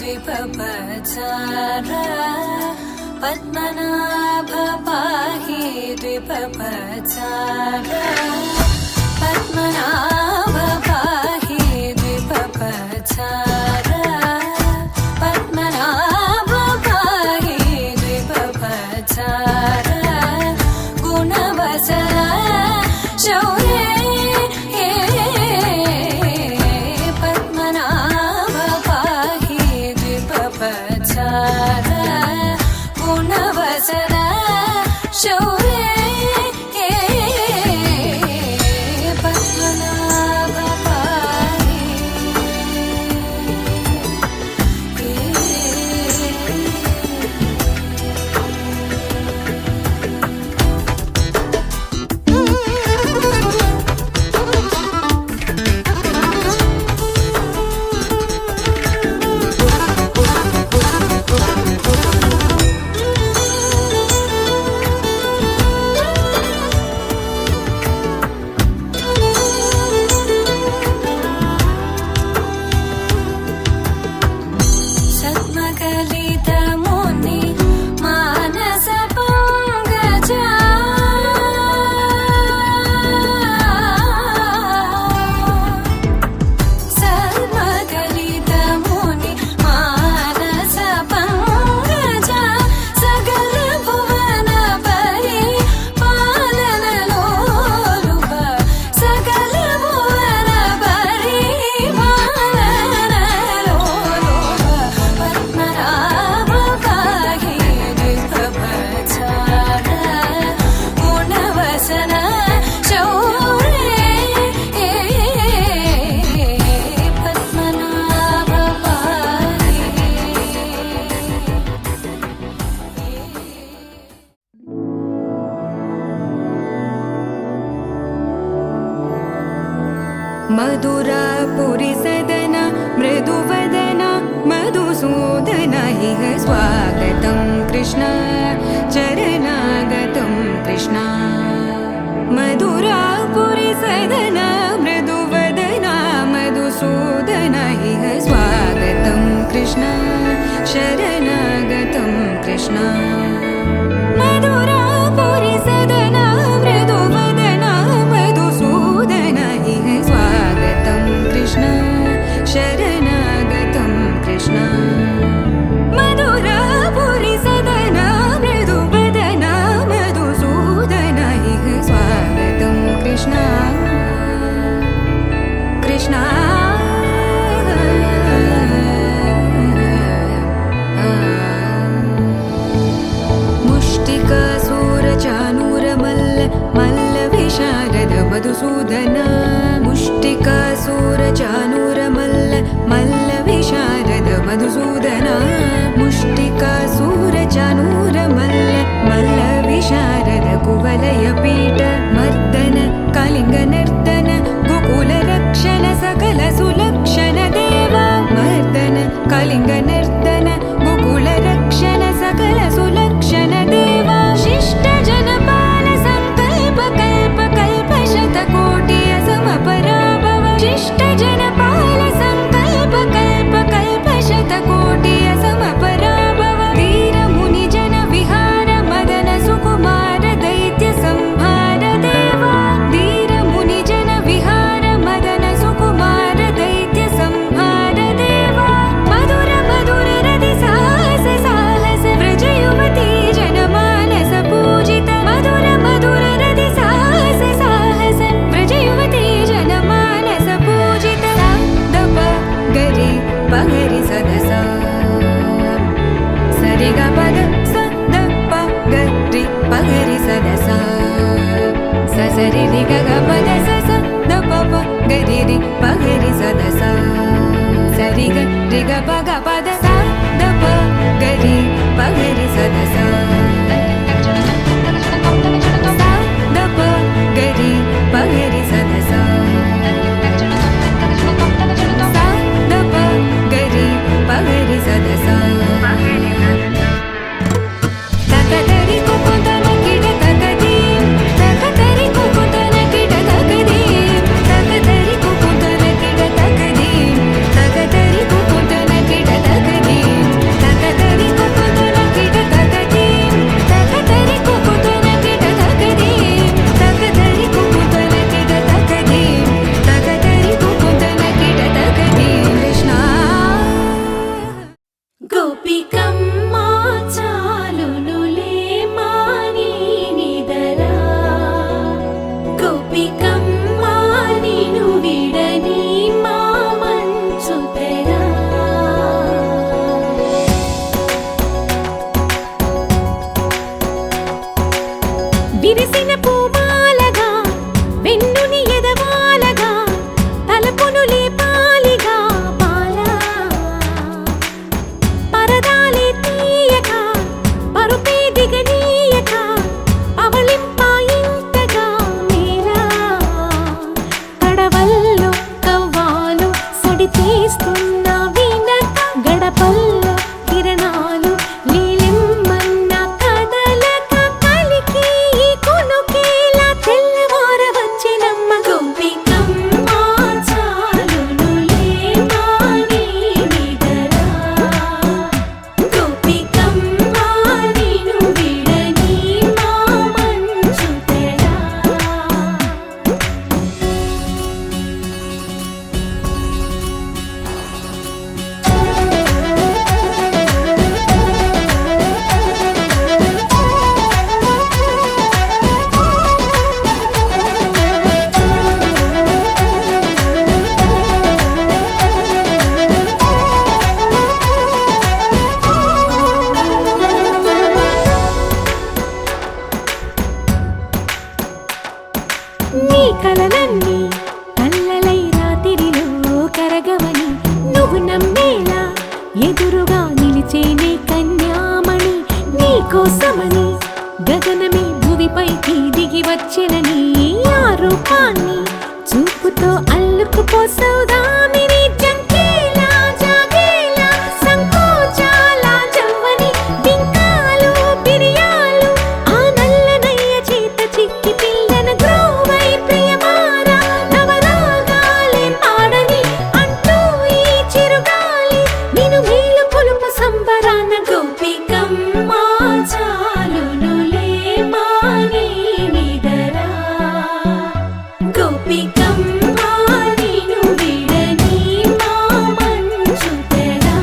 द्विपपचार पद्मनाभ पाहि द्विपपचार पद्मनाभ पाहि द्विपपचार पद्मनाभ पाहि द्विपपचार गुणवसर शौर्ये पद्मनाभ पाहि द्विपपचार गुणवसर शौर्ये मधुरापुरी सदन मृदुवदन मधुसूदन इह स्वागतं कृष्ण चरणागतं कृष्ण मधुरापुरी सदन मृदुवदन मधुसूदन इह स्वागतं कृष्ण शरणागतं कृष्ण मधुरापुरी सदन मृदुवदन मधुसूदन इह स्वागतं कृष्ण शरणागतं कृष्ण मधुरापुरी सदन मृदुवदन मधुसूदन इह स्वागतं कृष्ण कृष्ण मुष्टिकासूरचानूरमल्ल मल्लविशारद मधुसूदन मुष्टिकासूरचानूरमल्ल मल्लविशारद मधुसूदन मुष्टिकासूरचानूरमल्ल मल्लविशारद कुवलयपीठ मर्दन कलिङ्गनर्दन गोकुलरक्षण सकल सुलक्षण देव मर्दन कलिङ्गनर्दन गोकुलरक्षण सकल सुलक्षण देव शिष्ट जनपाल संकल्प कल्प कल्प शतकोटि నీ కలలన్నీ కల్లలై రాత్రిలో కరగవని నువ్వు నమ్మేలా ఎదురుగా నిలిచేనే కన్యామణి నీ కోసమని గగనమే భువిపైకి దిగి వచ్చినని ఆ రూపాన్ని చూపుతో అల్లుకుపోసౌదామిని జంకేలా జాగేలా సంకోచాల జవ్వని బింకాలు బిరియాలు ఆ నల్లనయ్య చేత చిక్కి పిల్లన గ్రోవై ప్రియమారా నవరాగాలే పాడని అంటూ ఈ చిరుగాలి నిన్ను మేలు కొలుపు సంబరాన గోపికమ్మ చాలునులే మాని నిదరా గోపికమ్మ నిన్ను విడని మా మంచు తెరా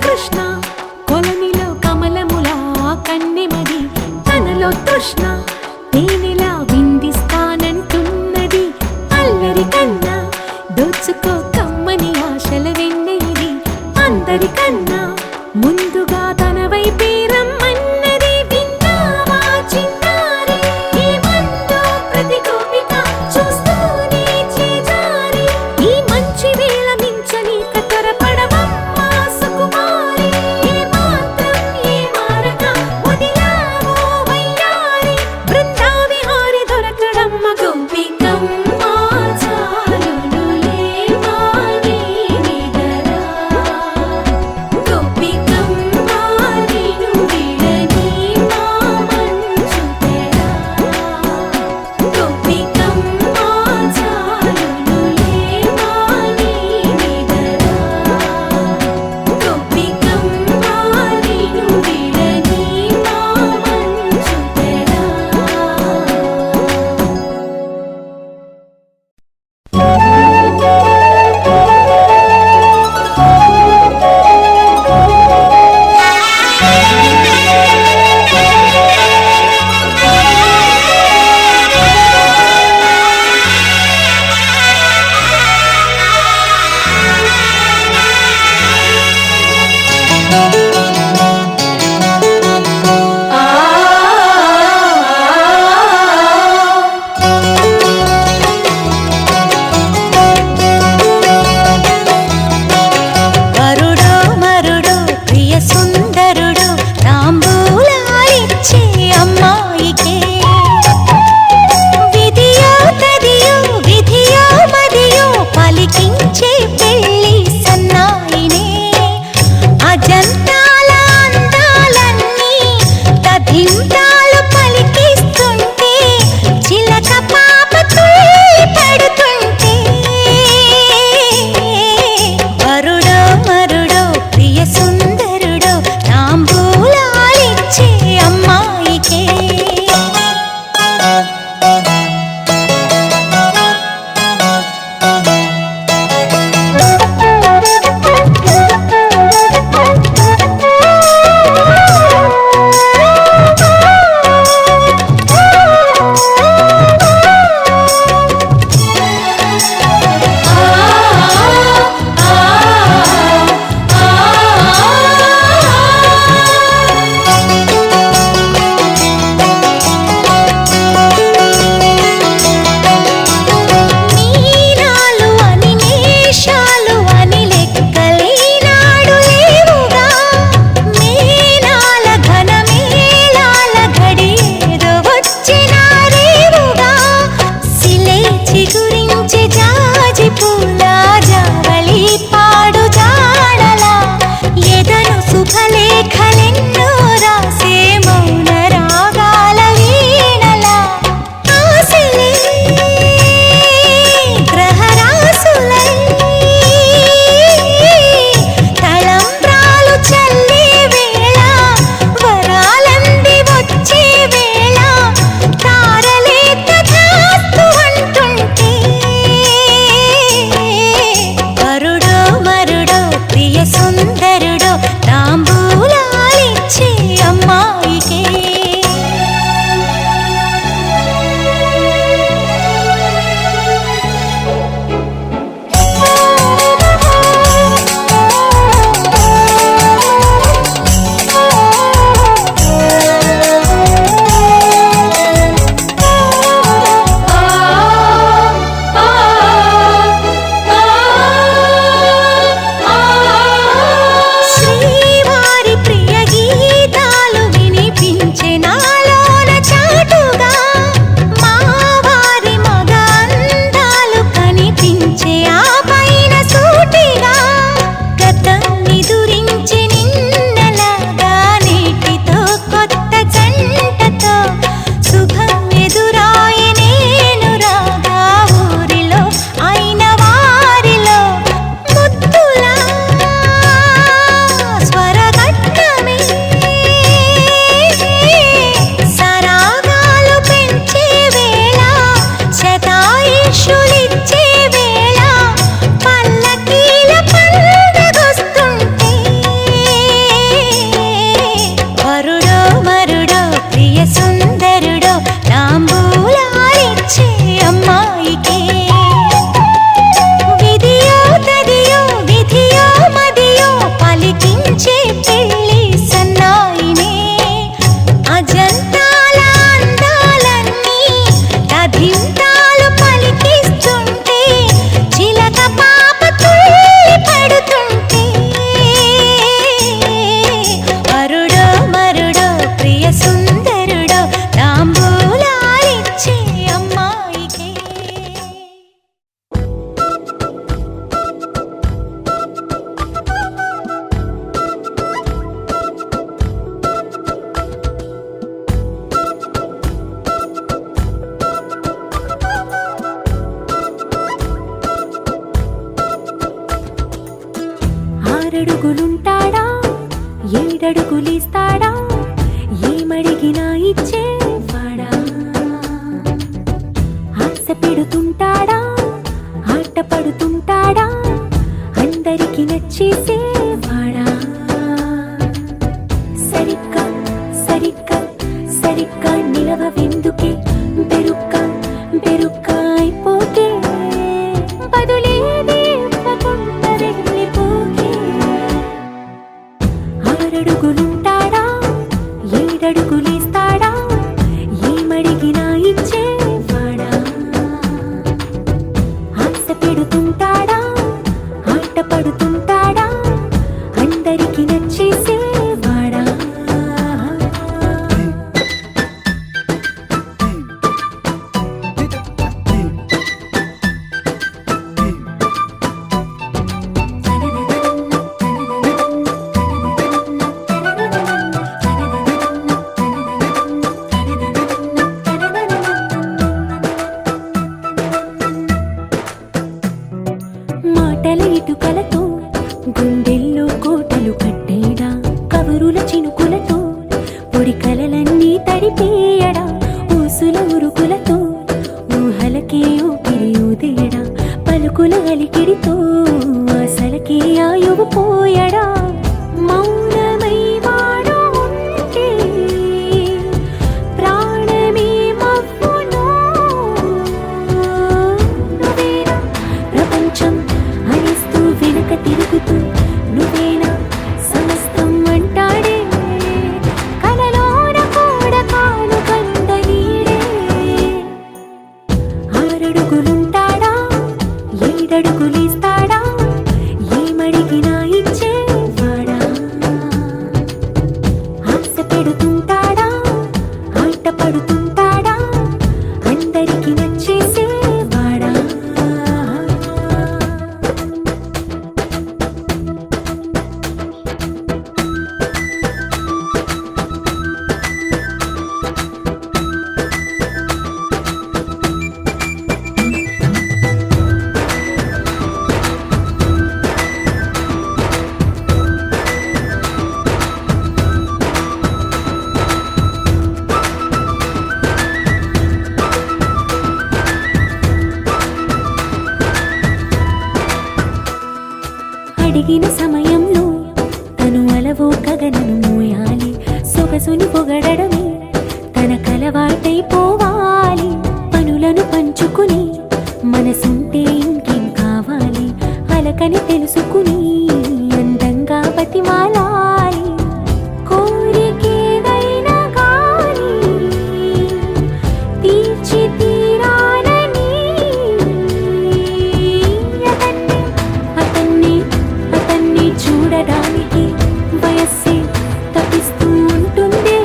కృష్ణ కొలనిలో కమలములా కన్నెమది తనలో తృష్ణ తేనెలా విందిస్తానంటున్నది అల్లరి కన్నా దోచుకో కమ్మని ఆశల వెన్నెయిది అందరికన్నా ముందుగా తన వైపే రమ్మన్నది విన్నావా చిన్నారి ఏమందో ప్రతి గోపిక చూస్తూనే చేజారి ఈ మంచి వేళ మించని కతరపడవమ్మ సుకుమారి ఏ మాత్రం ఏ మారక వదిలావో వయ్యారి బృందావిహారి దొరకడమ్మ గోపికమ్మ చాలునులే మాని నిదరా గోపికమ్మ ప్రియ సుందరుడో తాంబూలాలిచ్చే అమ్మాయికే. ఆరడుగులుంటాడా ఏడడుగులిస్తాడా ఏమడిగినా ఇచ్చేవాడా ఆశ పెడుతుంటాడా ఆట పడుతుంటాడా అందరికి నచ్చేసేవాడా సరిగ్గా సరిగ్గా సరిగ్గా నిలవెందుకే బెరుక్క బెరుక్క అయిపోకే బదులేదే ఇవ్వకుండా వెళ్ళిపోకే ఆరడుగులుంటాడా ఏడడుగులేస్తాడా ఏమడిగినా ఇచ్చేవాడా ఆశ పెడుతుంటాడా ఆట పడుతుంటాడా అందరికి నచ్చేసేవాడా మాటల ఇటుకలతో గుండెల్లో కోటలు కట్టేడా కబురుల చినుకులతో పొడి కలలన్నీ తడిపేయడా ఊసుల ఉరుకులతో ఊహలకే ఊపిరి ఊదేయడా పలుకుల అలికిడితో ఆశలకే ఆయువు పోయడా మౌనమై వాడు ఉంటే ప్రాణమే మవ్వును నువ్వేనా ప్రపంచం అనిస్తూ వెనుక తిరుగుతూ నువ్వేనా సమస్తం అంటాడే కలలోన కూడా కాను కంద నీడే ఆరడుగులుంటాడా ఏడడుగులేస్తాడా ఏమడిగినా ఇచ్చేవాడా ఆశ పెడుతుంటాడా ఆట పడుతుంటాడా అందరికి నచ్చేసేవాడా అడిగిన సమయం ఎదవో గగనను మోయాలి సొగసుని పొగడమే తన కలవాటైపోవాలి పనులను పంచుకుని మనసుంటే ఇంకేం కావాలి అలకని తెలుసుకుని అందంగా బతిమాలాలి కోరికేదైనా గాని తీర్చి తీరాలని అతన్ని చూడడానికి వయస్సే తప్పిస్తూ ఉంటుంది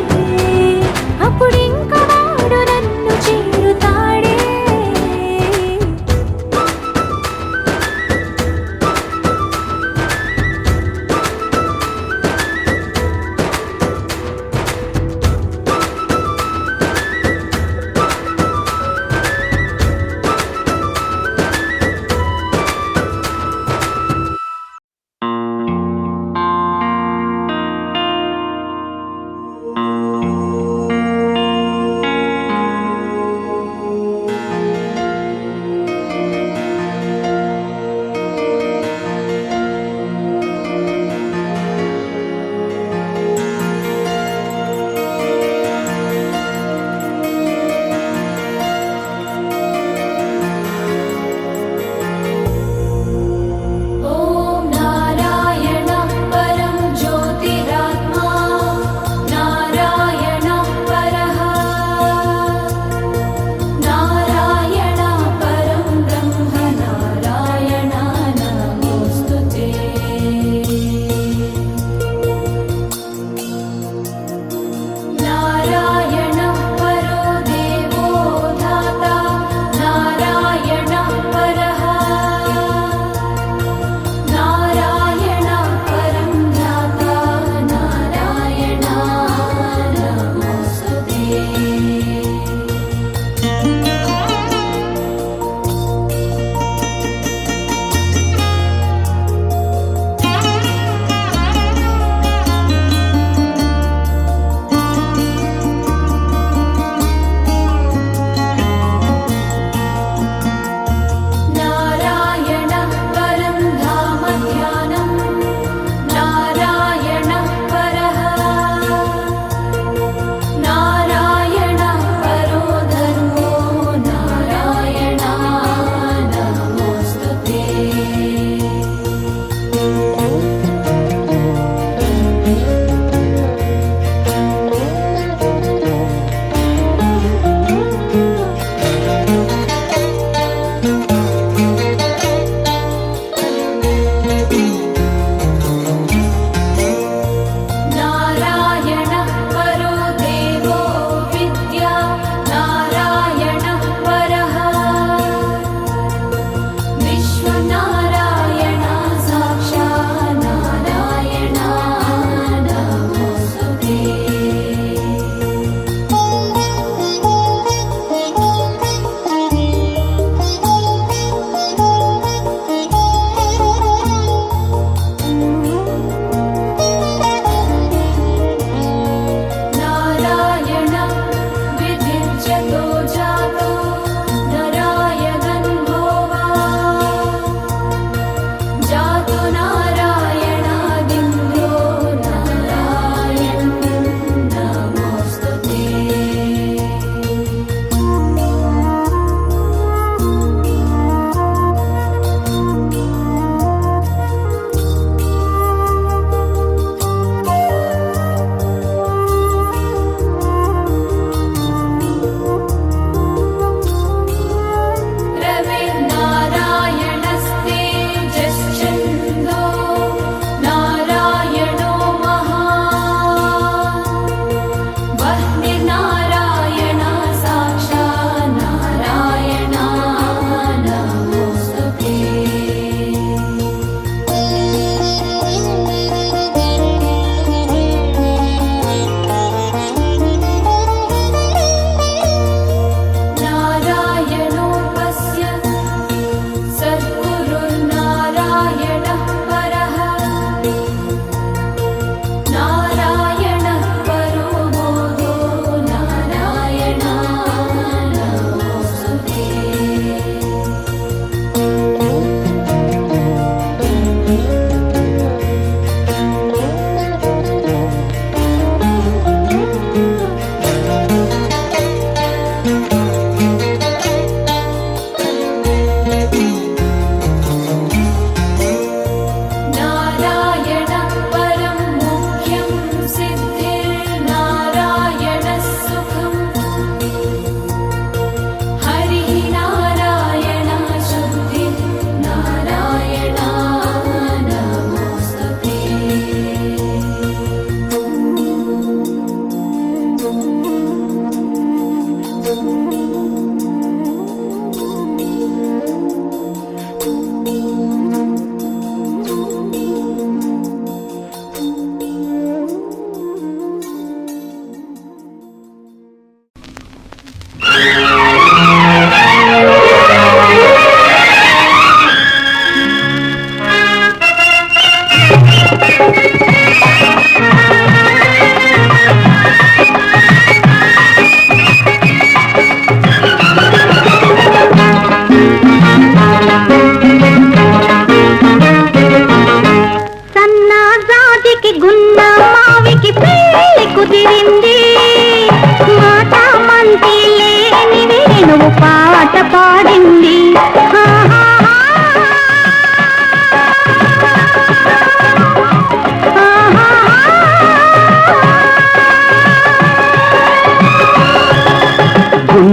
అప్పుడింక వాడు నన్ను చేరుతాడే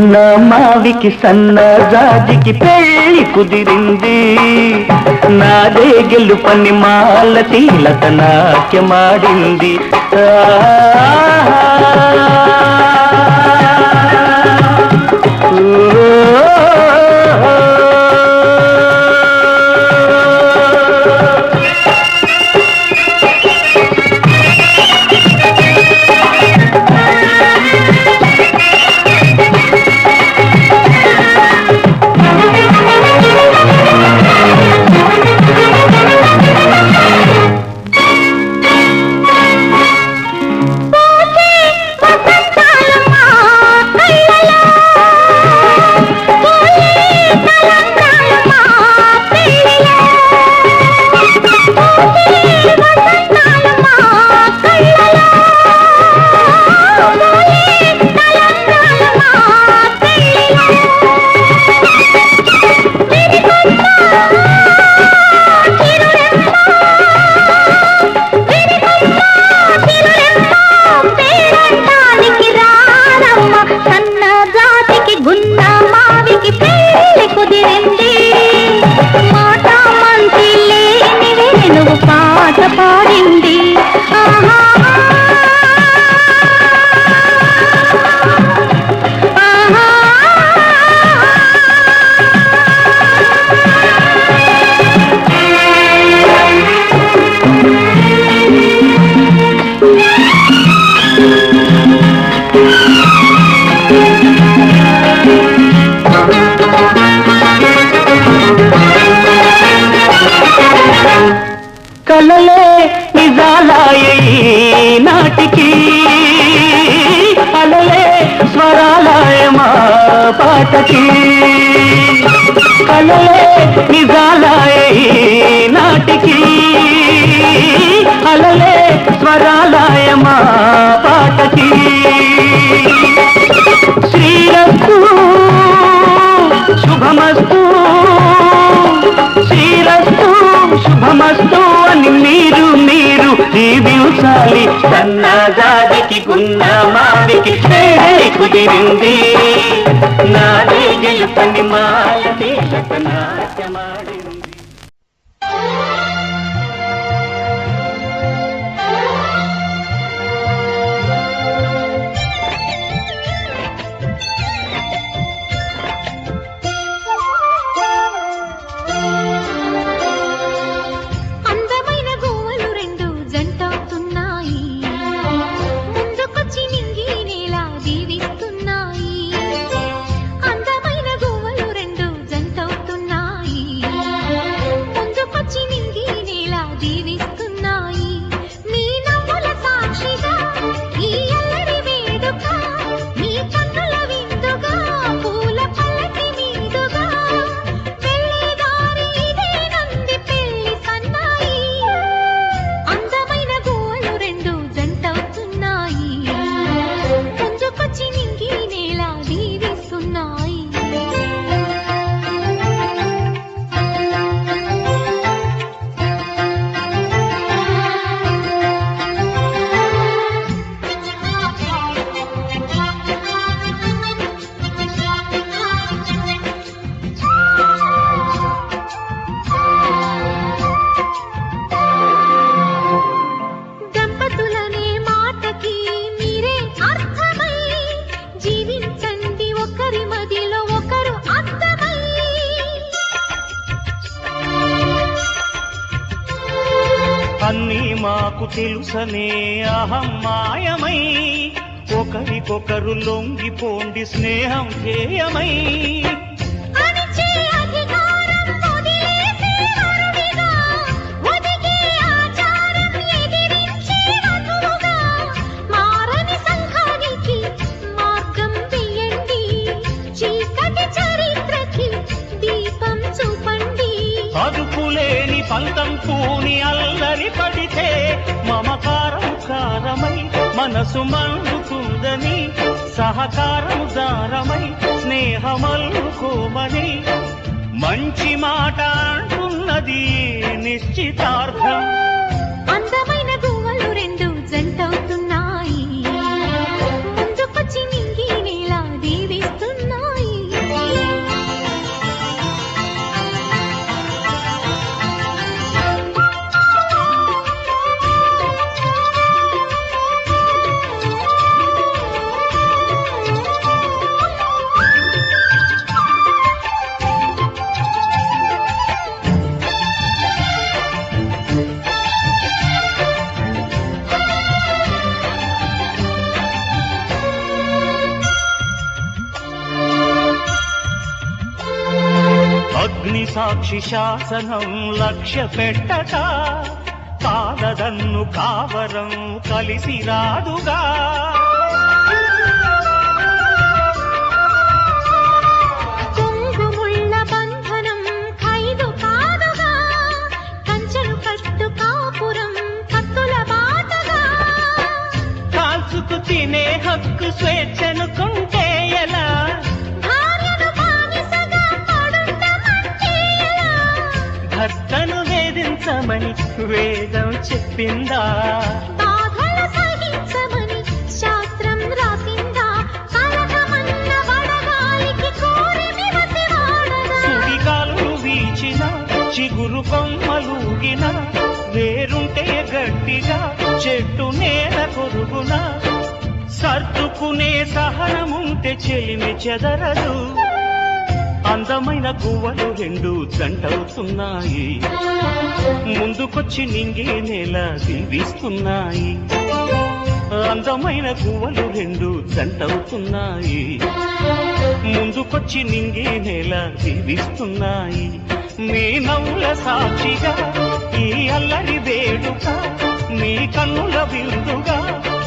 గున్న మావికి సన్న జాజికి పెళ్లి కుదిరింది. నాదే గెలుపని మాలతి లత నాట్యమాడింది. కలలే నిజాలాయే నాటికి అలలే స్వరాలాయ మా పాటకి. కలలే నిజాలాయే నాటికి అలలే స్వరాలాయ మా పాటకి. శ్రీరస్తు శుభమస్తు శ్రీరస్తు శుభమస్తు అని మీరు మీరు దీవించాలి. సన్నజాజికి గున్న మావికి పెళ్లి కుదిరింది. నాదే గెలుపని మాలతి లత నాట్యమాడింది. అన్నీ మాకు తెలుసనే అహం మాయమై ఒకరికొకరు లొంగిపోండి స్నేహం ధ్యేయమై. అదుపులేని పంతం పూని అల్లరి పడితే మమకారం కారమై మనసు మండుతుందని సహకారం దారమై స్నేహమల్లుకోమని మంచి మాట అంటున్నది నిశ్చితార్థం. అందమైన గువ్వలు రెండు జంటవుతున్నాయి, ముందుకొచ్చి నింగి నేల దీవిస్తున్నాయి. సాక్షి శాసనం లక్ష్య పెట్టక కాలదన్ను కావరం కలిసి రాదుగా కొంగుముళ్ళ బంధనం ఖైదు కాదుగా కంచెలు కట్టు కాపురం కత్తుల బాటగా కాల్చుకు తినే హక్కు స్వేచ్ఛనుకుంటే ఎలా భార్యను బానిసగా పడుండమంటే ఎలా భర్తను వేధించమని వేదం చెప్పిందా బాధలు సహించమని శాస్త్రం రాసిందా కలకమన్న వడగాలికి కోరి వివతి వాడదా సుడిగాలు వీచిన చిగురు కొమ్మలూగిన వేరుంటే గట్టిగా చెట్టు నేల కొరుగున సర్దుకునే సహనముంటే చెలిమి చెదరదు అందమైన గువ్వలు రెండు జంటవుతున్నాయి ముందుకొచ్చి నింగే నేల దీవిస్తున్నాయి అందమైన గువ్వలు రెండు జంటవుతున్నాయి ముందుకొచ్చి నింగే నేల దీవిస్తున్నాయి మీ నవ్వుల సాక్షిగా ఈ అల్లరి వేడుక మీ కన్నుల విందుగా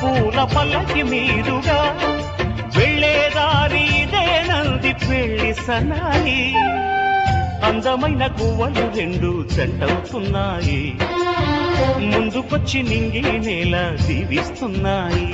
పూల పల్లకి మీదుగా వెళ్ళేదారి ఇదేనంది పెళ్లి సనాయి అందమైన గువ్వలు రెండు జంటవుతున్నాయి ముందుకొచ్చి నింగి నేల దీవిస్తున్నాయి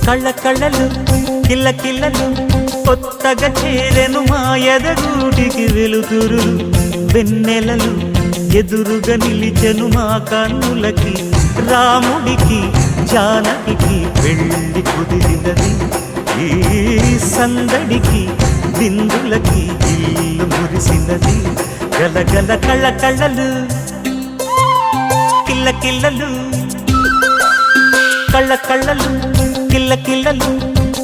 కళ్ళ కళ్ళలు కిల్ల కిల్లలు కొత్తగా చేరెను మా ఎదగూటికి వెలుతురు వెన్నెలలు ఎదురుగా నిలిచెను మా కన్నులకి రాముడికి జానకి పెళ్లి కుదిరినది ఈ సందడికి బిందులకి ఇల్లు మురిసినది గలగల కళ్ళ కళ్ళలు కిల్ల కిల్లలు కళ్ళ కళ్ళలు కిల్ల కిల్లలు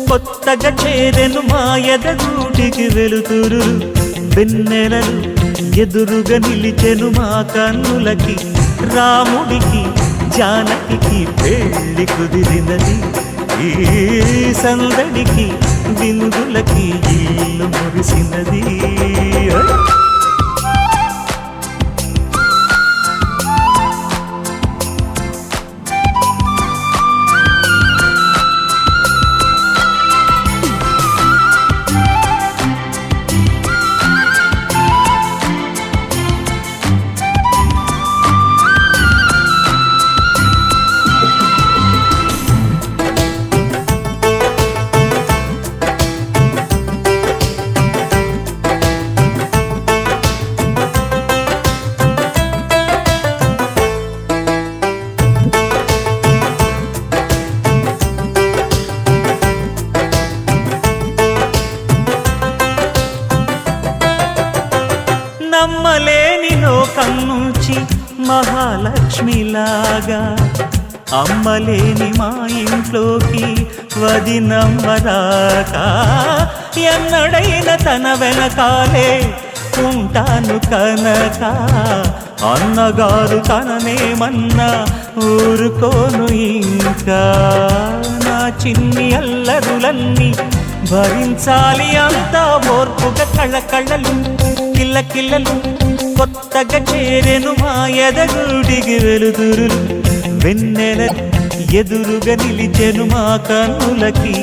కొత్తగా చేరెను మా ఎదగూటికి వెలుతురు వెన్నెలలు ఎదురుగా నిలిచెను మా కన్నులకి రాముడికి జానకి పెళ్లి కుదిరినది ఈ సందడికి బిందులకి ఇల్లు మురిసినది నమ్మలేని లోకం నుంచి మహాలక్ష్మిలాగా అమ్మలేని మా ఇంట్లోకి వదినమ్మరాక ఎన్నడైన తన వెనకాలే ఉంటాను కనక అన్నగారు తననేమన్నా ఊరుకోను ఇంకా నా చిన్ని అల్లరులన్నీ భరించాలి అంతా ఓర్పుగా కళ్ళ కళ్ళలు కిల్ల కిల్లలు కొత్తగా చేరెను మా ఎదగూడికి వెలుతురులు వెన్నెల ఎదురుగా నిలిచెను మా కన్నులకి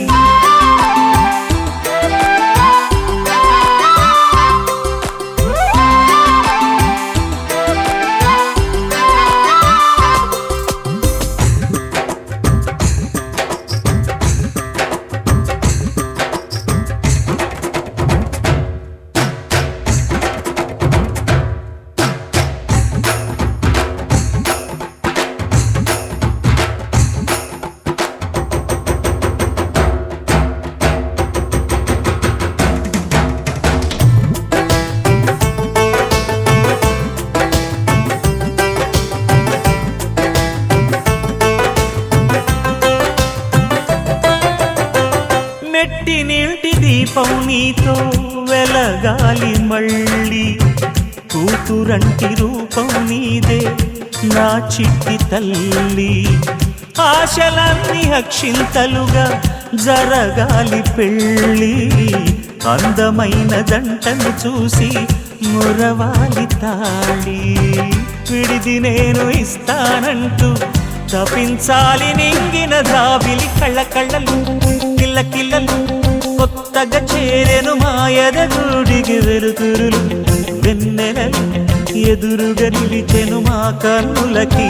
దీపం నీతో వెలగాలి మళ్ళీ కూతురంటి రూపం నీదే నా చిట్టి తల్లి ఆశలన్నీ అక్షింతలుగా జరగాలి పెళ్ళి అందమైన జంటను చూసి మురవాలి తాళి విడిది నేను ఇస్తానంటూ తపించాలి నింగిన జాబిలి కళ్ళ కళ్ళలు కిల్ల కిల్లలు కొత్తగా చేరెను మాయద గుడికి వెలుతురులు వెన్నెలలు ఎదురుగా నిలిచెను మా కన్నులకి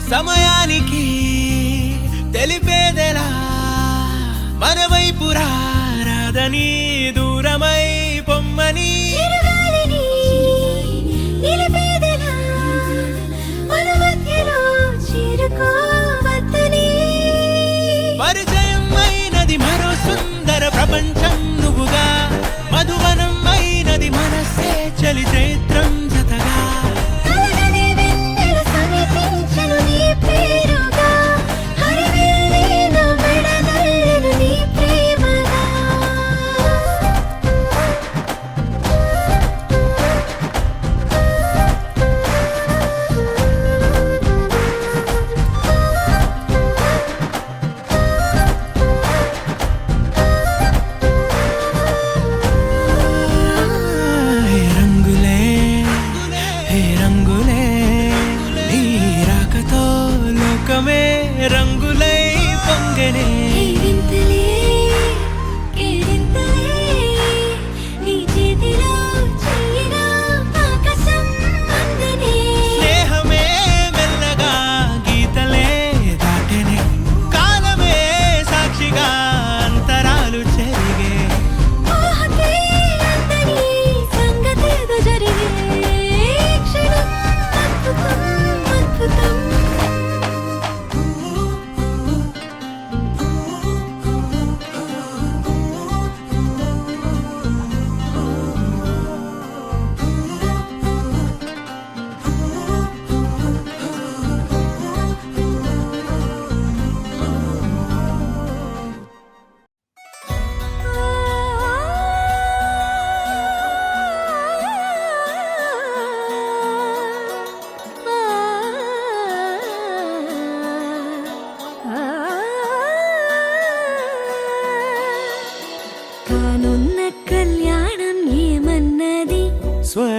సమయానికి తెలిపేదెలా మన వైపు రాదని దూరమై పొమ్మని పరిచయం అయినది మరో సుందర ప్రపంచం నువ్వుగా మధువనం అయినది మనసే చలి చైత్రం జతగా రంగులే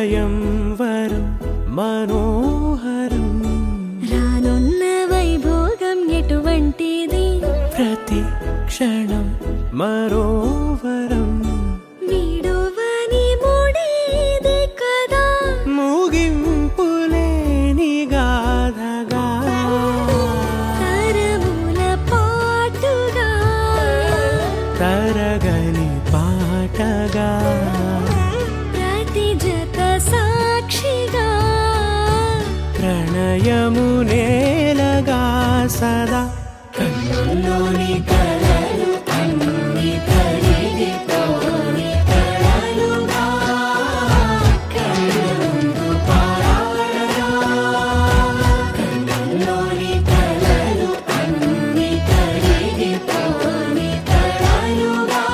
స్వయంవరం మనోహరం రానున్న వైభోగం ఎటువంటిది ప్రతి క్షణం మరోవరం వీడువని మూడేది కదా ముగింపులేని గాథగా తరముల పాటుగా తరగని పాటగా ప్రతి జత సాక్షిగా ప్రణయము నేలగా సదా కన్నుల్లోని కలలు అన్ని కరిగిపోని కలలుగా కళ్ళముందు పారాడగా కన్నుల్లోని కలలు అన్ని కరిగిపోని కలలుగా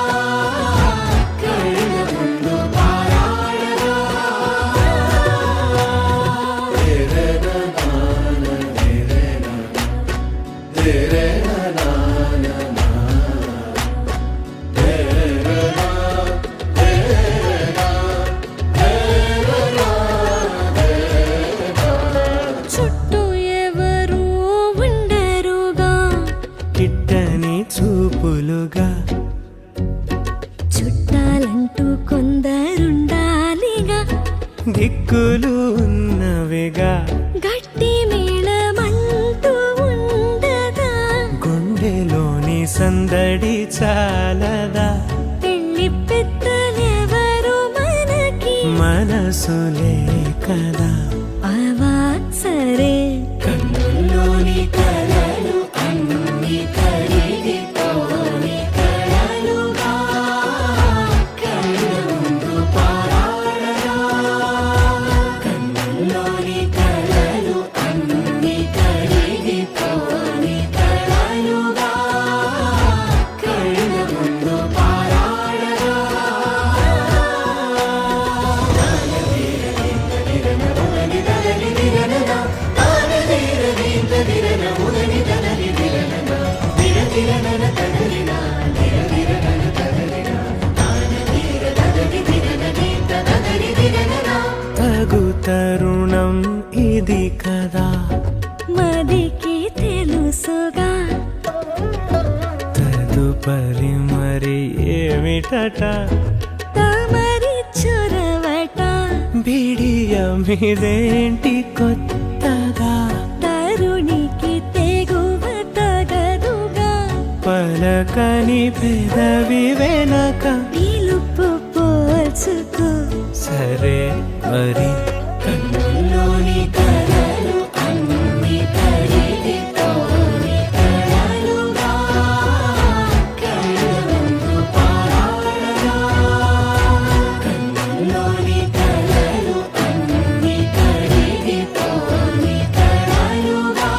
కళ్ళముందు పారాడగా చుట్టూ ఎవరు ఉండరుగా కిట్టని చూపులుగా చుట్టాలంటూ కొందరుండాలిగా దిక్కులు ఉన్నవిగా గట్టి మేళమంటూ ఉండగా గుండెలోని సందడి చాలదా పెళ్లి పెద్దలెవరు మనకి మనసులే కదా అవా సరే కన్నుల్లోని కలలు అన్ని కరిగిపోని కలలుగా కళ్ళముందు పారాడగా కన్నుల్లోని కలలు అన్ని కరిగిపోని కలలుగా కళ్ళముందు పారాడగా తగు తరుణం ఇది కదా మదికి తెలుసుగా తదుపరి మరి ఏమిటట తమరి చొరవట బిడియమిదేంటి కొత్తగా తరుణికి తెగువ తగదుగా పలకని పెదవి వెనక పిలుపు పోల్చుకో సరే మరి కన్నుల్లోని కలలు అన్ని కరిగిపోని కలలుగా కళ్ళముందు పారాడగా కన్నుల్లోని కలలు అన్ని కరిగిపోని కలలుగా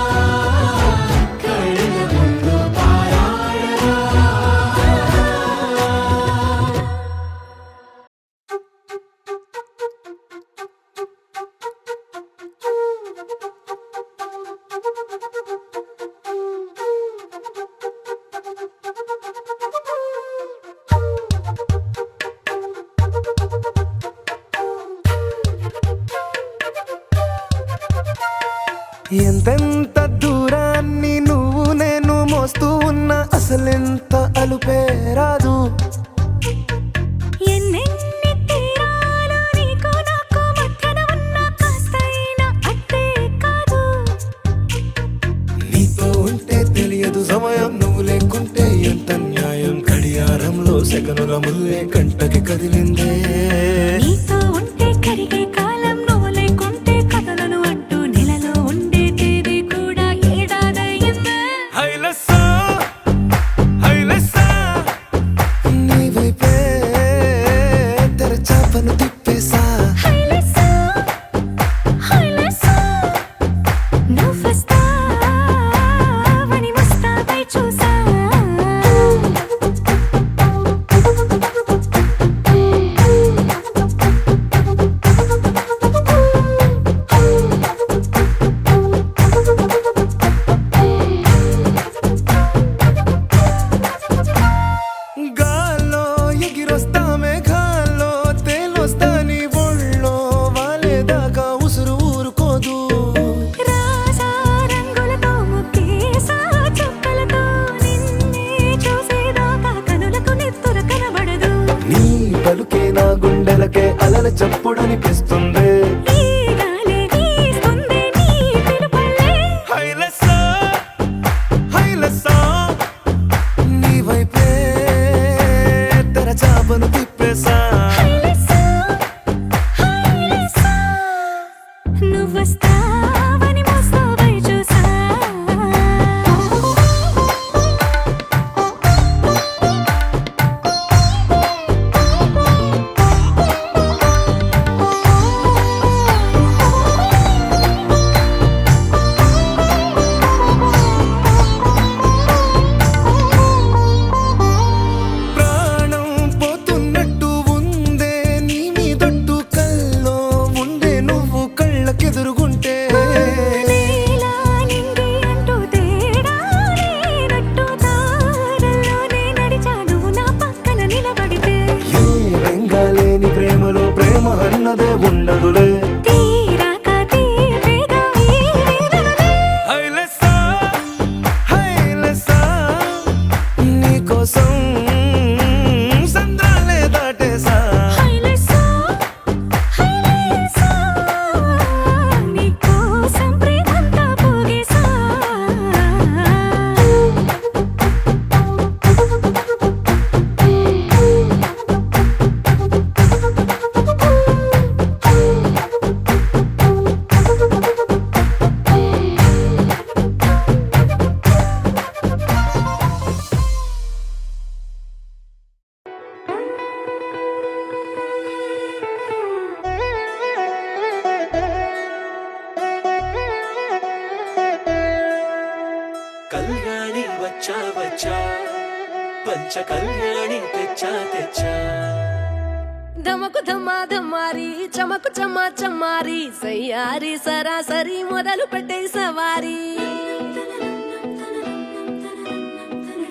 కళ్ళముందు పారాడగా ఎంతెంత దూరాన్ని నువ్వు నేను మోస్తూ ఉన్నా అసలెంత అలుపే రాదు ఎన్నెన్ని తీరాలు నీకు నాకు మధ్యన ఉన్న కాస్తైనా అట్టే కాదు నీతో ఉంటే తెలియదు సమయం నువ్వు లేకుంటే ఎంత న్యాయం గడియారంలో సెకనుల ముల్లే కంటకి కదిలిందే నీతో ఉంటే కరిగే కాలం నువ్వు లేకుంటే కథలను అంటూ నెలలో ఉండే తేదీ కూడా ఏడాదయ్యిందే హైలెస్సా హైలెస్సా నీ వైపే తెరచాపను తిప్పేసా హైలెస్సా హైలెస్సా నువ్వొస్తావని ముస్తాబై చూసా గుండె చప్పుడనిపిస్తుంది ఈ గాలి వీస్తుంది నీ పిలుపులే హైలెస్సా హైలెస్సా నీ వైపే తెరచాపను తిప్పేసా హైలెస్సా హైలెస్సా నువ్వొస్తావని మోస్తావై చూసా ప్రాణం పోతున్నట్టు ఉందే నీ మీదొట్టు కల్లో ఉండే నువ్వు కళ్ళకెదురుగుంటే నీలా నింగి అంటూ తేడా లేనట్టు దారుల్లోనే నడిచాను నా పక్కన నిలబడితే ఏ వెంగాలేని ప్రేమలో ప్రేమ అన్నదే ఉండదులే తీరాక తీపిగా ఈ వేదనలే హైలెస్సా హైలెస్సా నీకోసం సంద్రాలే దాటేసా హైలెస్సా హైలెస్సా నీకోసం ప్రేమంతా పోగేసా కళ్యాణి వచ్చా వచ్చా పంచ కళ్యాణి తెచ్చా తెచ్చా ధమకు ధమా ధమారి చమకు చమా చమ్మారి సయ్యారి సరాసరి మొదలు పెట్టే సవారి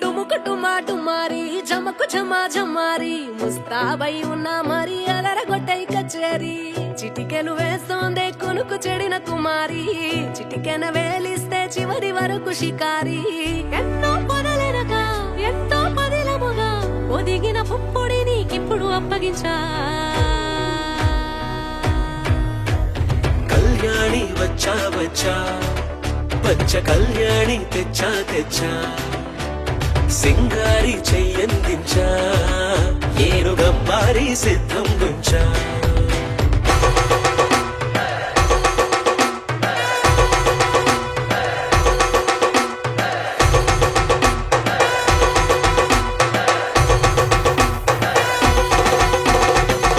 డుముకు టుమా టుమారి జమకు ఝమా ఝమారి ముస్తాబై ఉన్నా మరి అలరగొట్టై కచేరి చిటికెలు వేస్తోందే కొనుకు చెడిన కుమారి చిటికెన వేలిస్తే చివరి వరకు షికారి ఎన్నో పొదలెనగా ఎంతో పదిలముగా ఒదిగిన పుప్పొడి నీకిప్పుడు అప్పగించా కళ్యాణి వచ్చా వచ్చా పంచ కళ్యాణి తెచ్చా తెచ్చా సింగారి చెయ్యందించా ఏనుగమ్మారి సిద్ధం గుంచా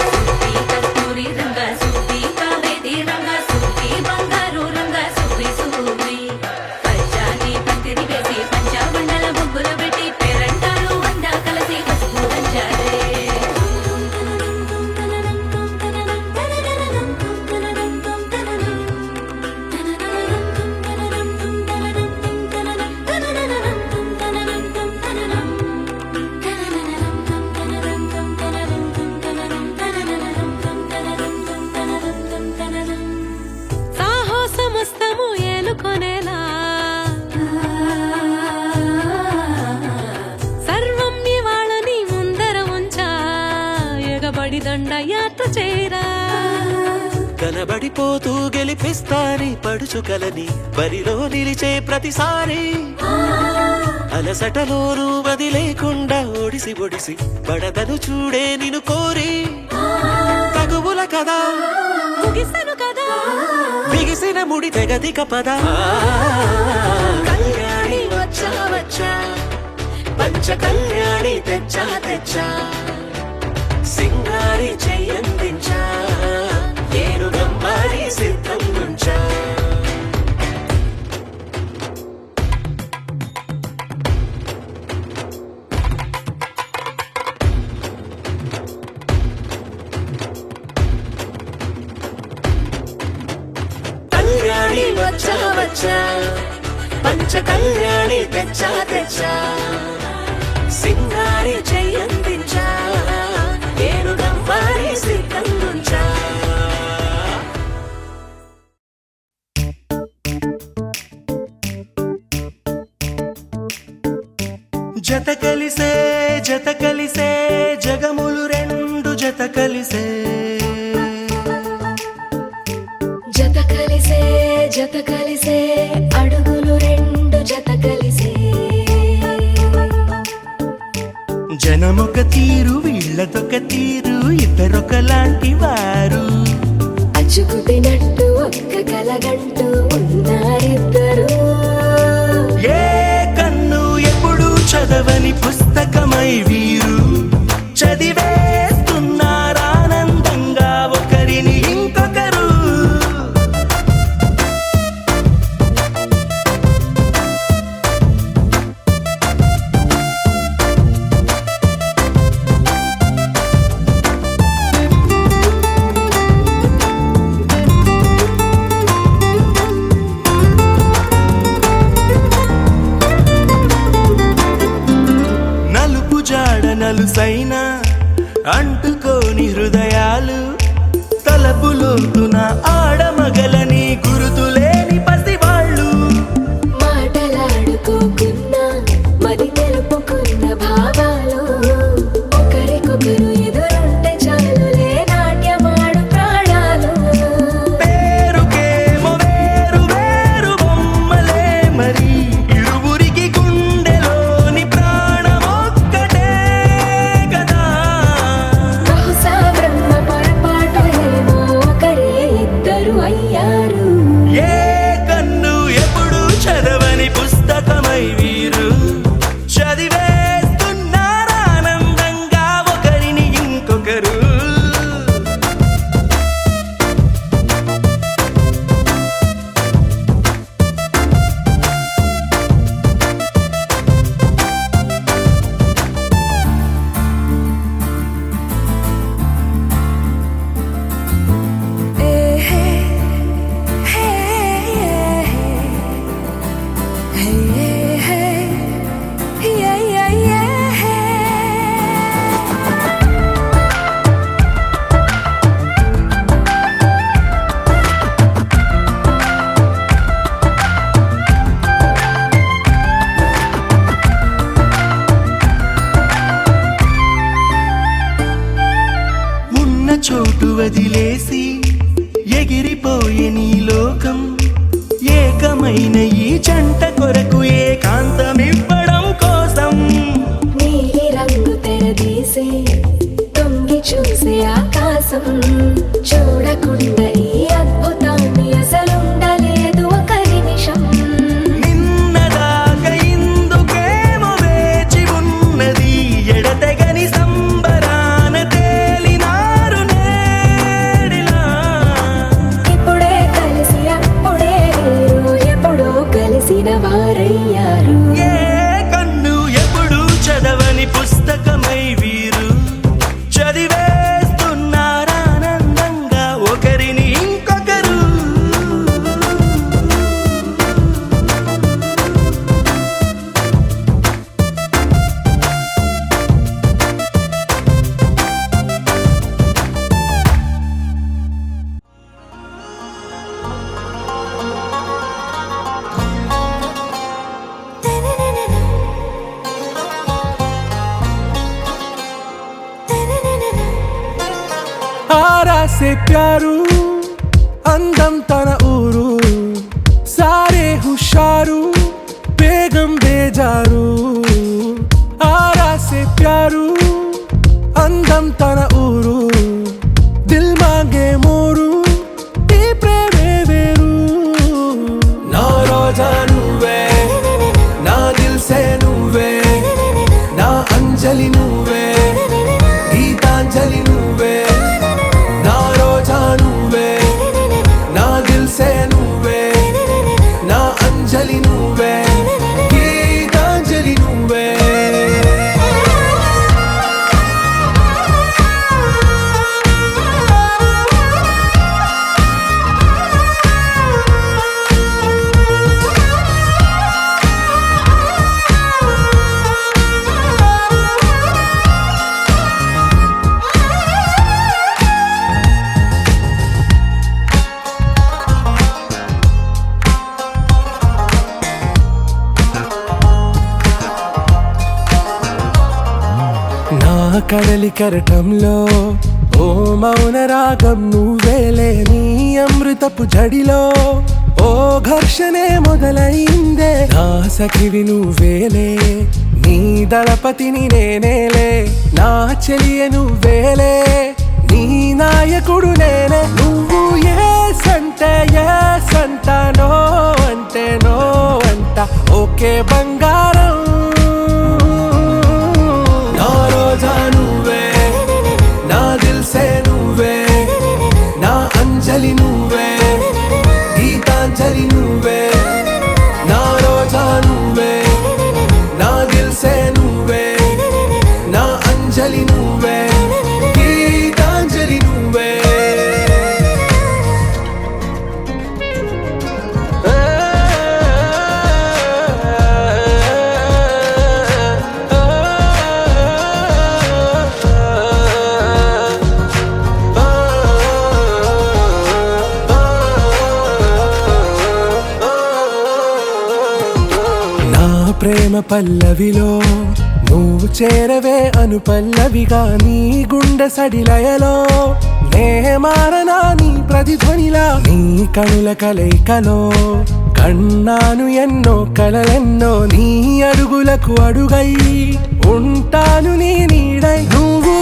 సుబ్బి కస్తూరి రంగ సుబ్బి కావేరి రంగ సుబ్బి బంగారు రంగ సుబ్బి సుబ్బి పంచాని పందిరి వేసి పంచాబండల ముగ్గులు పెట్టి పేరంటారు అందా కలిసి పసుపు దంచారే సాహసమస్తము ఏలుకొనేలా సర్వం ఇవాళని ముందర ఉంచా ఎగబడి దండయాత్ర చేరా కనబడిపోతూ గెలిపిస్తాని పడుచుకలని బరిలో నిలిచే ప్రతిసారి అలసటలోనూ వది లేకుండా ఒడిసి ఒడిసి పడతను చూడే నిన్ను కోరి తగువుల కదా ముగిసెను కదా బిగిసిన ముడి తెగదిక పద కళ్యాణి వచ్చా వచ్చా పంచ కళ్యాణి తెచ్చా తెచ్చా సింగారి చెయ్యందించా ఏనుగమ్మారి సిద్ధం గుంచా కళ్యాణి వచ్చా వచ్చా పంచ కళ్యాణి తెచ్చా తెచ్చా సింగారి చెయ్యందించా ఏనుగమ్మారి సిద్ధం గుంచా జత కలిసే జగములు రెండు జత కలిసే జత కలిసే అడుగులు రెండు జత కలిసే జనమొక తీరు వీళ్ళదొక తీరు ఇద్దరొకలాంటి వారు అచ్చుకుతినట్టు ఒక్క కలగంటూ ఉన్నారిద్దరు ఏ కన్ను ఎప్పుడు చదవని పుస్తకమై వీరు చదివేస్తున్నారానందంగా ఒకరిని ఇంకొకరు నలుపు జాడ నలుసైన అంటుకోని హృదయాలు తలపులోతున ఆడమగలని గురుతులేని పసివాళ్ళు మాటలాడుకోకున్న మరి తెలుపుకున్న భావాలు ఒకరికొకరు ఎదురుంటే చాలులే నాట్యమాడు ప్రాణాలు పేరుకేమో వేరు వేరు బొమ్మలే మరి ఇరువురికి గుండెలోని ప్రాణమొక్కటే కదా బహుశా బ్రహ్మ పొరపాటు ఏమో ఒకరే ఇద్దరు అయ్యారు ఏ కన్ను ఎప్పుడు చదవని పుస్తకమై వీరు చదివేస్తున్నారానందంగా ఒకరిని ఇంకొకరు ఉన్న చోటు వదిలేసి ఎగిరిపోయే నీ లోకం ఏకమైన ఈ జంట కొరకు ఏకాంతమివ్వడం కోసం నీలి రంగు తెరదీసే తొంగి చూసే ఆకాశం చూడకుండా ఈ అద్భుతాన్ని అసలుండలేదు ఒక నిమిషం నిన్నదాకా ఇందుకేమో వేచి ఉన్నది ఎడతెగని సంబరాన తేలినారు నేడిలా ఇప్పుడే కలిసి అప్పుడే వీరు ఎప్పుడో కలిసిన వారయ్యారు ఏ కన్ను ఎప్పుడు చదవని పుస్తకమై వీరు చదివేస్తున్నారానందంగా ఒకరిని ఇంకొకరు आरा से प्यारू అందం తన ఊరు సారే హుషారు బేగం బేజారు ఆరా సే ప్యారు అందం తన ఊరు దిల్ మాంగే మోరు ఈ ప్రేమే వేరు నా రోజా నువ్వే నా దిల్ సే నువ్వే నా అంజలి నువ్వే గీతాంజలి నువ్వే నా రోజా నువ్వే నా దిల్ సే నువ్వే నా అంజలి నువ్వే గీతాంజలి నువ్వే కడలి కరటంలో ఓ మౌన రాగం నువ్వేలే నీ అమృతపు జడిలో ఓ ఘర్షణే మొదలైందే నా సఖివి నువ్వేలే నీ దళపతిని నేనేలే నా చెలియ నువ్వేలే నీ నాయకుడు నేనే నువ్వు ఏ సంట నో అంటే నో అంట ఓకే బంగారం నా రోజా నువ్వే నా దిల్సే నువ్వే నా అంజలి నువ్వే గీతాంజలి నువ్వే నా రోజా నువ్వే నా దిల్సే నువ్వే నా అంజలి నువ్వే గీతాంజలి నువ్వే నా ప్రేమ పల్లవిలో నువ్వు చేరవే అను పల్లవిగా నీ గుండె సడిలయలో నే మారనా నీ ప్రతిధ్వనిలా నీ కనుల కలయికలో కన్నాను ఎన్నో కలలెన్నో నీ అడుగులకు అడుగై ఉంటాను నీ నీడై నువ్వు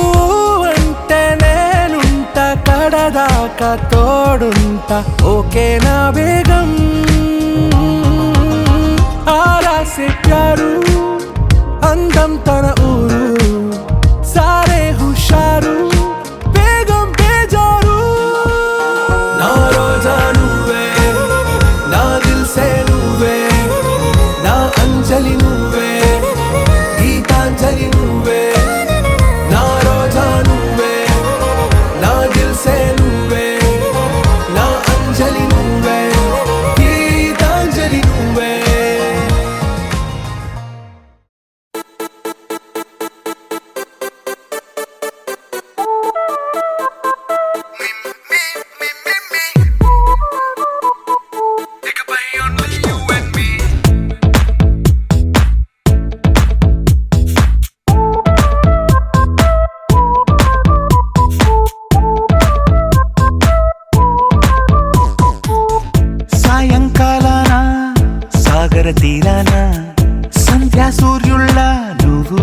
అంటే నేనుంట కడదాకా తోడుంటా ఓకే నా బేగం आरा से प्यारू అందం తన ఊరు సారే హుషారు బేగం బేజారు నా రోజా నువ్వే నా దిల్సే నువ్వే నా అంజలి నువ్వే గీతాంజలి నువ్వే నా రోజా నువ్వే నా దిల్సే నువ్వే నా అంజలి నువ్వే గీతాంజలి నువ్వే సాయంకాలాన సాగర తీరాన సంధ్యా సూర్యుళ్ళ నువ్వు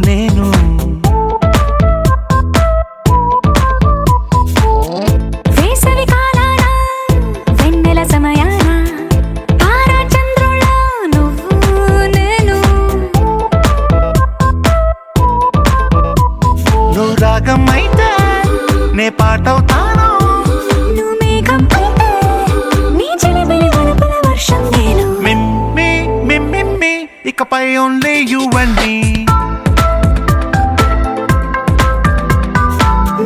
నేను వేసవి కాలాన వెన్నెల సమయాన తారా చంద్రుళ్ళ నువ్వు నేను నువ్వు రాగం అయితే నే పాటవుతాను నువ్వు మేఘం అయితే నీ చిలిపిలి వలపుల వర్షం నేను మిమ్మి మిమ్మి ఇకపై only you and me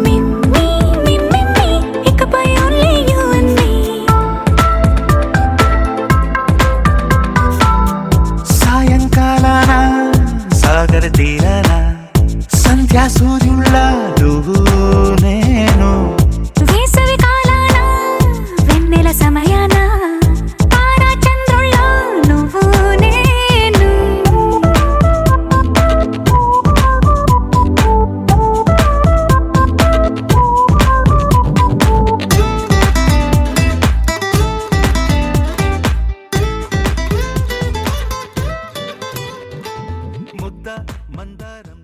meme meme ఇకపై ఓన్లీ యు అండ్ మీ సాయంకాలాన సాగర తీరాన సంధ్యా సూర్యుళ్ళ నువ్వు నేను వేసవి కాలాన వెన్నెల సమయాన తారా చంద్రుళ్ళ నువ్వు నేను ముద్ద మందారం